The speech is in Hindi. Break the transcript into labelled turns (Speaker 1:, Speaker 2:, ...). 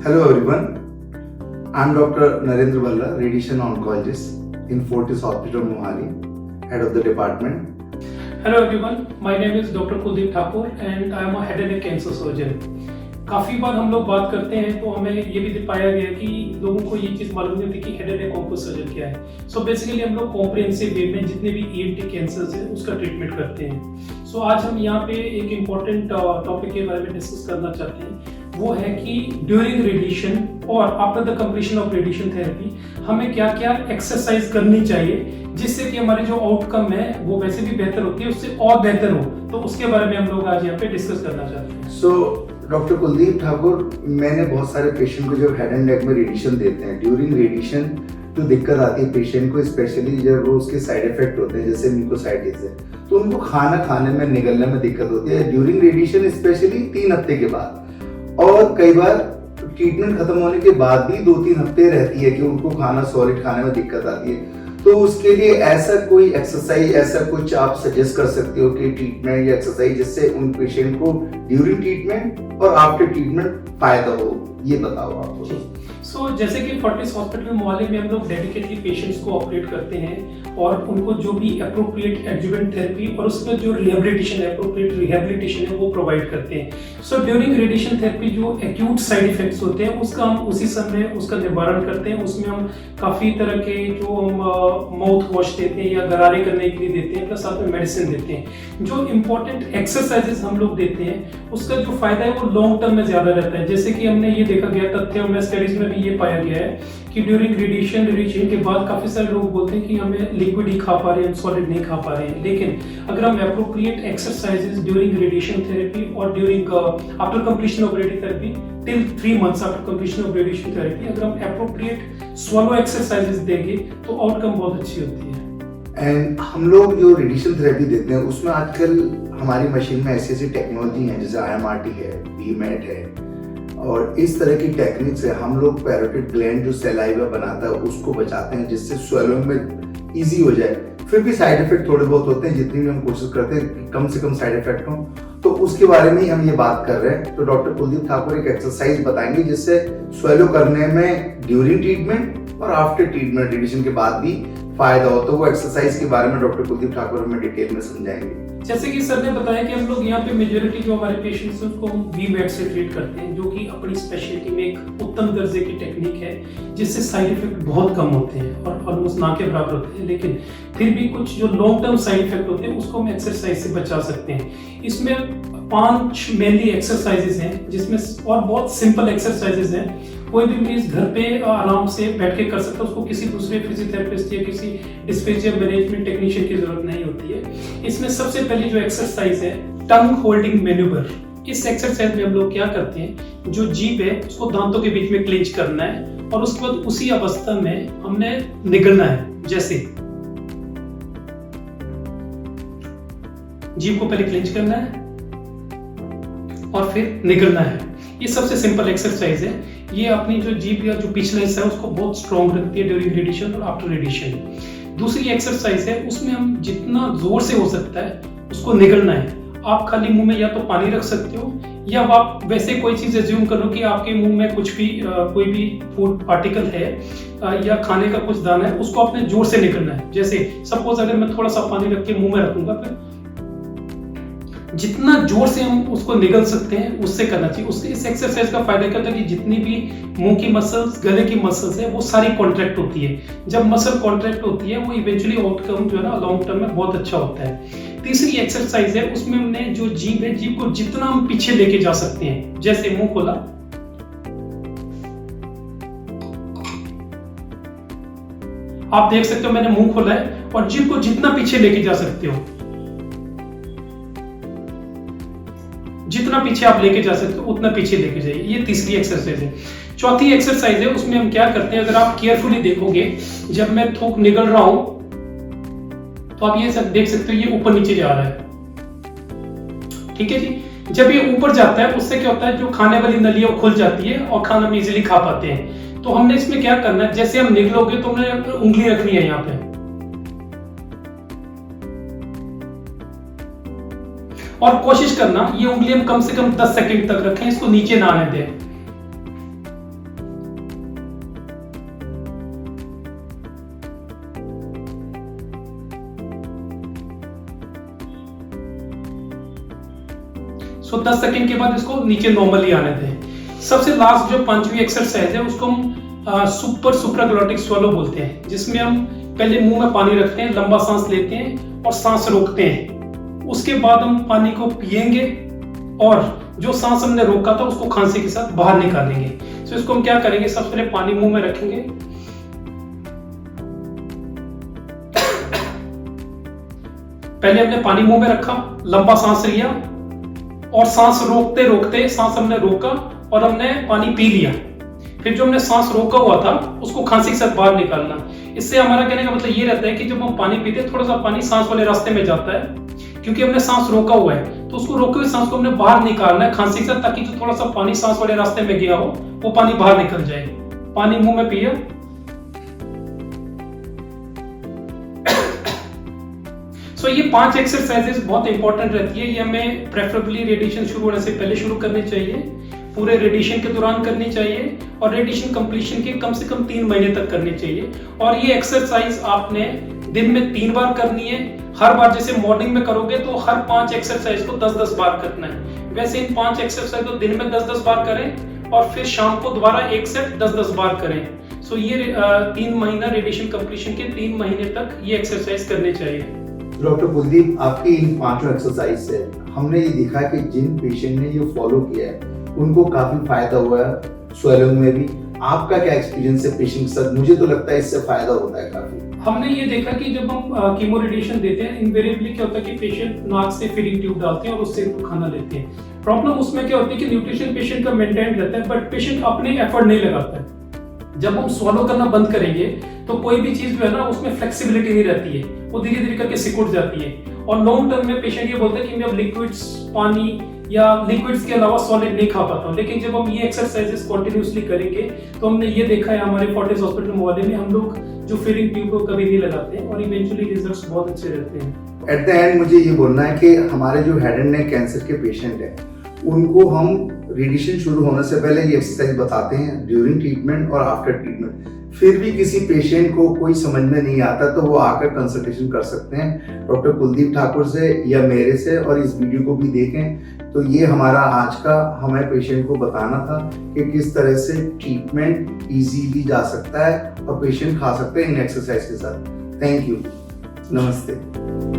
Speaker 1: Hello everyone, I'm Dr. Narendra Balla, radiation oncologist in Fortis Hospital, Mohali, head of the department.
Speaker 2: Hello everyone, my name is Dr. Kuldeep Thakur and I am a head and neck cancer surgeon. काफ़ी बार हम लोग बात करते हैं तो हमें ये भी पाया गया कि लोगों को ये चीज़ मालूम नहीं होती कि head and neck onco surgeon क्या है। सो बेसिकली हम लोग कॉम्प्रिहेंसिव वे में जितने भी ENT कैंसर्स हैं उसका ट्रीटमेंट करते हैं। सो आज हम यहाँ पे एक इम्पॉर्टेंट टॉपिक के बारे में डिस्कस करना चाहते हैं, वो है कि ड्यूरिंग रेडिएशन और after the completion of radiation therapy हमें क्या क्या एक्सरसाइज करनी चाहिए जिससे कि हमारे जो आउटकम है वो वैसे भी बेहतर होती है, उससे और बेहतर हो। तो उसके बारे में हम लोग आज यहाँ पे डिस्कस करना चाहते हैं।
Speaker 1: सो डॉक्टर कुलदीप ठाकुर, मैंने बहुत सारे पेशेंट को जब हेड एंड नेक में रेडिएशन देते हैं, ड्यूरिंग रेडिएशन जो दिक्कत आती है पेशेंट को, स्पेशली जब वो उसके साइड इफेक्ट होते हैं जैसे म्यूकोसाइटिस है, तो उनको खाना खाने में निगलने में दिक्कत होती है ड्यूरिंग रेडिएशन, स्पेशली 3 हफ्ते के बाद। और कई बार ट्रीटमेंट खत्म होने के बाद भी 2-3 हफ्ते रहती है कि उनको खाना सॉलिड खाने में दिक्कत आती है। तो उसके लिए ऐसा कोई एक्सरसाइज, ऐसा कुछ आप सजेस्ट कर सकते हो कि ट्रीटमेंट या एक्सरसाइज जिससे उन पेशेंट को ड्यूरिंग ट्रीटमेंट और आफ्टर ट्रीटमेंट फायदा हो, ये बताओ आपको।
Speaker 2: सो जैसे कि फोर्टिस हॉस्पिटल मोहाली में हम लोग डेडिकेटली पेशेंट्स को ऑपरेट करते हैं और उनको जो भी अप्रोप्रिएट एडजुवेंट थेरेपी और उसमें जो रिहेबिलिटेशन है, अप्रोप्रिएट रिहेबिलिटेशन है, वो प्रोवाइड करते हैं। सो ड्यूरिंग रेडिएशन थेरेपी जो एक्यूट साइड इफेक्ट्स होते हैं उसका हम उसी समय उसका निवारण करते हैं। उसमें हम काफ़ी तरह के जो हम माउथ वॉश देते हैं या गरारे करने के लिए देते हैं, प्लस साथ में मेडिसिन देते हैं। जो इम्पोर्टेंट एक्सरसाइजेस हम लोग देते हैं उसका जो फायदा है वो लॉन्ग टर्म में ज़्यादा रहता है। जैसे कि हमने ये देखा गया तथ्यों में, स्टडीज में भी ये पाया गया है कि ड्यूरिंग रेडिएशन के बाद काफ़ी सारे लोग बोलते हैं कि हमें लिक्विड ही खा पा रहे हैं, सॉलिड नहीं खा पा रहे हैं। लेकिन अगर हम appropriate exercises during radiation therapy और during after completion of radiotherapy till 3 months after completion of radiation therapy, अगर हम अप्रोप्रिएट स्वलो एक्सरसाइजेस देंगे तो आउटकम बहुत अच्छी होती है।
Speaker 1: एंड हम लोग जो रेडिएशन थेरेपी देते हैं उसमें आजकल हमारी मशीन में ऐसी ऐसी टेक्नोलॉजी है जैसे IMRT है, BMAT है और इस तरह की टेक्निक से हम लोग पैरोटिड ग्लैंड जो सलाइवा बनाता है उसको बचाते हैं जिससे स्वेलिंग में इजी हो जाए। फिर भी साइड इफेक्ट थोड़े बहुत होते हैं, जितनी भी हम कोशिश करते हैं कि कम से कम साइड इफेक्ट हो, तो उसके बारे में ही हम ये बात कर रहे हैं। तो डॉक्टर कुलदीप ठाकुर एक एक्सरसाइज बताएंगे जिससे स्वेलो करने में ड्यूरिंग ट्रीटमेंट और आफ्टर ट्रीटमेंट रेडिएशन के बाद भी फायदा हो। तो वो एक्सरसाइज के बारे में डॉक्टर कुलदीप ठाकुर हमें डिटेल में समझाएंगे।
Speaker 2: जैसे कि सर ने बताया कि हम लोग यहाँ पे मेजोरिटी जो हमारे पेशेंट्स हैं उसको हम BMAT से ट्रीट करते हैं, जो कि अपनी स्पेशलिटी में एक उत्तम दर्जे की टेक्निक है जिससे साइड इफेक्ट बहुत कम होते हैं और ऑलमोस्ट ना के बराबर होते हैं। लेकिन फिर भी कुछ जो लॉन्ग टर्म साइड इफेक्ट होते हैं उसको हम एक्सरसाइज से बचा सकते हैं। इसमें 5 मेनली एक्सरसाइजेज हैं जिसमें और बहुत सिंपल एक्सरसाइजेज हैं। कोई भी मरीज घर पे आराम से बैठ के कर सकता है, उसको किसी दूसरे फिजियोथेरेपिस्ट या किसी डिस्पेचिया मैनेजमेंट टेक्नीशियन की जरूरत नहीं होती है। इसमें सबसे पहली जो एक्सरसाइज है टंग होल्डिंग मैन्यूवर। इस एक्सरसाइज में हम लोग क्या करते हैं, जो जीभ है उसको दांतों के बीच में क्लिंच करना है और उसके बाद उसी अवस्था में हमने निगलना है। जैसे जीभ को पहले क्लिंच करना है और फिर निगलना है। ये सबसे सिंपल एक्सरसाइज है। ये अपनी जो जीभ या जो पिछला हिस्सा है उसको बहुत स्ट्रॉन्ग रखती है ड्यूरिंग रेडिएशन और आफ्टर रेडिएशन। दूसरी एक्सरसाइज है, उसमें हम जितना जोर से हो सकता है उसको निगलना है। आप खाली मुंह में या तो पानी रख सकते हो या आप वैसे कोई चीज एज्यूम करो कि आपके मुंह में कुछ भी कोई भी फूड पार्टिकल है या खाने का कुछ दाना है, उसको आपने जोर से निगलना है। जैसे सपोज अगर मैं थोड़ा सा पानी रख के मुंह में रखूंगा, फिर जितना जोर से हम उसको निगल सकते हैं उससे करना चाहिए। उससे इस एक्सरसाइज का फायदा क्या होता है कि जितनी भी मुंह की मसल्स, गले की मसल्स है, वो सारी कॉन्ट्रैक्ट होती है। जब मसल कॉन्ट्रैक्ट होती है वो इवेंचुअली आउटकम जो है ना लॉन्ग टर्म में बहुत अच्छा होता है। तीसरी एक्सरसाइज है, उसमें हमने जो जीभ है, जीभ को जितना हम पीछे लेके जा सकते हैं, जैसे मुंह खोला, आप देख सकते हो मैंने मुंह खोला है और जीभ को जितना पीछे लेके जा सकते हो, जितना पीछे आप लेके जा सकते हो उतना पीछे लेके जाइए। ये तीसरी एक्सरसाइज है। चौथी एक्सरसाइज है, उसमें हम क्या करते हैं, अगर आप केयरफुली देखोगे, जब मैं थूक निगल रहा हूं तो आप ये सब देख सकते हो, ये ऊपर नीचे जा रहा है। ठीक है जी। जब ये ऊपर जाता है उससे क्या होता है, जो खाने वाली नली है वो खुल जाती है और खाना हम इजीली खा पाते हैं। तो हमने इसमें क्या करना है, जैसे हम निगलोगे तो हमने उंगली रखनी है यहाँ पे और कोशिश करना ये उंगली हम कम से कम 10 सेकंड तक रखें, इसको नीचे ना आने दें। सो 10 सेकंड के बाद इसको नीचे नॉर्मली आने दें। सबसे लास्ट जो 5वीं एक्सरसाइज है उसको हम सुपर सुप्राग्लॉटिक स्वलो बोलते हैं, जिसमें हम पहले मुंह में पानी रखते हैं, लंबा सांस लेते हैं और सांस रोकते हैं। उसके बाद हम पानी को पिएंगे और जो सांस हमने रोका था उसको खांसी के साथ बाहर निकालेंगे। तो इसको हम क्या करेंगे, सबसे पहले पानी मुंह में रखेंगे, पहले हमने पानी मुंह में रखा, लंबा सांस लिया और सांस रोकते रोकते सांस हमने रोका और हमने पानी पी लिया। फिर जो हमने सांस रोका हुआ था उसको खांसी के साथ बाहर निकालना। इससे हमारा कहने का मतलब ये रहता है कि जब हम पानी पीते हैं थोड़ा सा पानी सांस वाले रास्ते में जाता है, क्योंकि हमने सांस रोका हुआ है, तो उसको रोके हुए सांस को हमने बाहर निकालना है खांसी के साथ, ताकि जो थोड़ा सा पानी सांस वाले रास्ते में गया हो वो पानी बाहर निकल जाए। पानी मुंह में पिया, सो ये 5 एक्सरसाइजेस बहुत इंपॉर्टेंट रहती है। ये हमें प्रेफरेबली रेडिएशन शुरू होने से पहले शुरू करनी चाहिए, पूरे रेडिएशन के दौरान करनी चाहिए और रेडिएशन कंप्लीशन के कम से कम 3 महीने तक करनी चाहिए। और ये एक्सरसाइज आपने दिन में 3 बार करनी है। हर बार जैसे मॉर्निंग में करोगे तो हर 5 एक्सरसाइज को 10-10 बार करना है। वैसे इन 5 एक्सरसाइज को दिन में 10-10 बार करें और फिर शाम को दोबारा एक सेट 10-10 बार करें। सो ये 3 महीना रेडिएशन कंप्लीशन के 3 महीने तक ये एक्सरसाइज करनी चाहिए।
Speaker 1: डॉक्टर कुलदीप, आपकी इन 5 एक्सरसाइज से हमने ये देखा कि जिन पेशेंट ने ये फॉलो किया है उनको काफी फायदा हुआ है स्वेलिंग में भी। आपका क्या एक्सपीरियंस है पेशेंट के साथ? मुझे तो लगता है इससे फायदा होता है काफी।
Speaker 2: हमने ये देखा कि जब हम कीमो रेडिएशन देते हैं, इनवेरिएबली क्या होता है कि पेशेंट नाक से फीडिंग ट्यूब डालते हैं और उससे खाना लेते हैं। प्रॉब्लम उसमें क्या होती है कि न्यूट्रिशन पेशेंट का मेंटेन रहता है, बट पेशेंट अपने एफर्ट नहीं लगाता है। जब हम स्वॉलो करना बंद करेंगे तो कोई भी चीज जो है ना उसमें फ्लेक्सिबिलिटी नहीं रहती है, वो धीरे धीरे करके सिकुड़ जाती है। और लॉन्ग टर्म में पेशेंट ये बोलते हैं कि मैं अब लिक्विड्स, पानी या लिक्विड्स के अलावा सॉलिड नहीं खा पाता हूँ। लेकिन जब हम ये एक्सरसाइजेस कंटिन्यूअसली करेंगे तो हमने ये देखा है हमारे फोर्टिस हॉस्पिटल मोहाली में, हम लोग जो फीडिंग ट्यूब को कभी नहीं लगाते और इवेंचुअली रिजल्ट्स बहुत अच्छे रहते हैं।
Speaker 1: एट द एंड मुझे ये बोलना है कि हमारे जो हेड एंड नेक कैंसर के पेशेंट हैं उनको हम रेडिएशन शुरू होने से पहले ये एक्सरसाइज बताते हैं, ड्यूरिंग ट्रीटमेंट और आफ्टर ट्रीटमेंट। फिर भी किसी पेशेंट को कोई समझ में नहीं आता तो वो आकर कंसल्टेशन कर सकते हैं डॉक्टर कुलदीप ठाकुर से या मेरे से, और इस वीडियो को भी देखें। तो ये हमारा आज का हमें पेशेंट को बताना था कि किस तरह से ट्रीटमेंट इजीली जा सकता है और पेशेंट खा सकते हैं इन एक्सरसाइज के साथ। थैंक यू, नमस्ते।